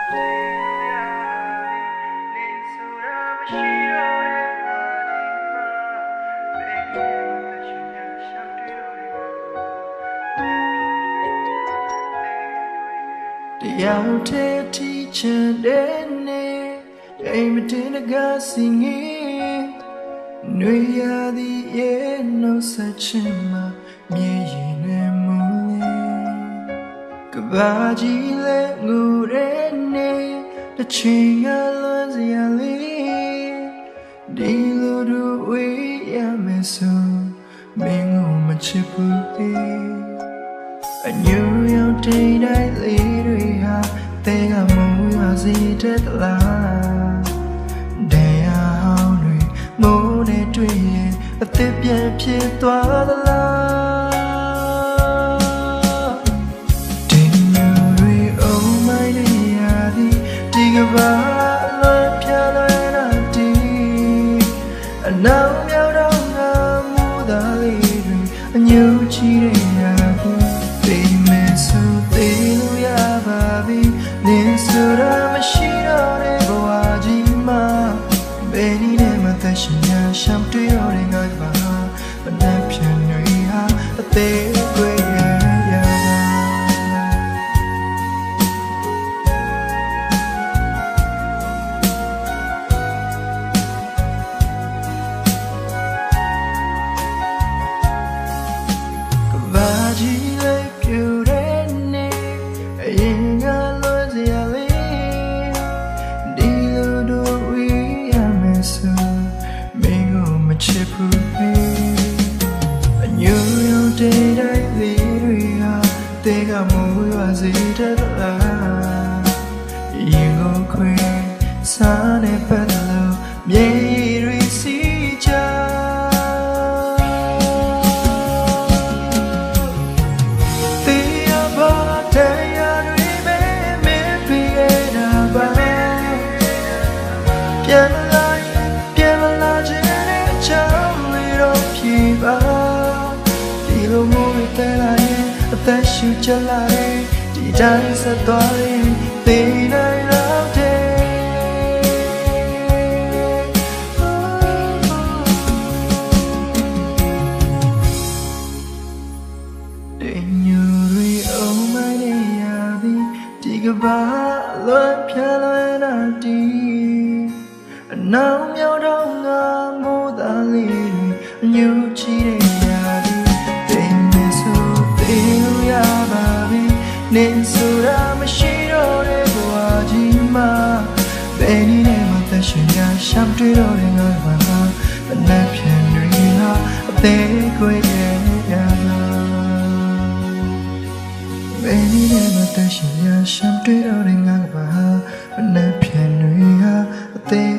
တရားထဲတီးချင်တဲ့နေ့အိမ်မတင်တကားစီငယ်နှွေရသည်ရဲ့နှုတ်ဆက်ချင်မှာမြေရင်နဲ့မူလေကဘာကြီးလဲငိုတဲ့နေ့တစ်ချိန်ကလွန်စရာလေးဒီလိုတို့ဝေးရမယ်ဆိုမင်းကိုမချစ်ဘူးအညူရောက်တဲ့တိုင်းလေးတွေဟာတဲကမုန်းရစီတဲ့လားတရားဟောင်းတွေမိုးနဲ့တွေ့ရင်အသက်ပြန်ဖြစ်သွားသလားဒီမျိုးတွေအုံးမိုင်းနေရသည်ဒီကဘာလွန်ပြလွယ်တာဒီအနောက်မြောက်တော့ငါမူသားလေးတွေအညူချီတဲ့ရာကိုဆိုတာမရှိတော့တဲ့ဘဝကြီးမှာဘယ်နည်းနဲ့မှသက်ရှင်ရရှမ်းတွေ့ရတဲ့ငါကဘာမနှက်ဖြန်တွေဟာအသေးကွယ်ရကဘာကြီးလေးပြူတဲ့နေ့အရင်ကချစ်ဖို့အညူရောက်တဲ့တိုင်းလေးတွေဟာတဲကမိုးရွာစေတဲ့လားရင်ကိုခွေစားနေပတ်လို့မြေရီစီချာတေးရပါတရားတွေပဲမင်းပြရတာပါပြန်လာခြင်းဒီလိုမျိုးတဲ့လာရင်အသက်ရှူချလာတယ်ဒီတိုင်းဆက်သွားရင်သိနိုင်တော့တယ်ဒီညူရီအုံးမနေရသည်ဒီကဘာလွန်ဖြာလွယ်တာဒီအနောက်မြောက်တော့ငါမိုးသားလေးတွေအညူချီတဲ့နေဆိုတာမရှိတော့တဲ့ဘဝကြီးမှာဘယ်နည်းနဲ့မှသက်ရှင်ရရှမ်းတွေ့တော့တဲ့ငါဘာမနှက်ဖြန်တွေဟာအသေးကွယ်ရဘယ်နည်းနဲ့မှသက်ရှင်ရရှမ်းတွေ့တော့တဲ့ငါဘာမနှက်ဖြန်တွေဟာအသေး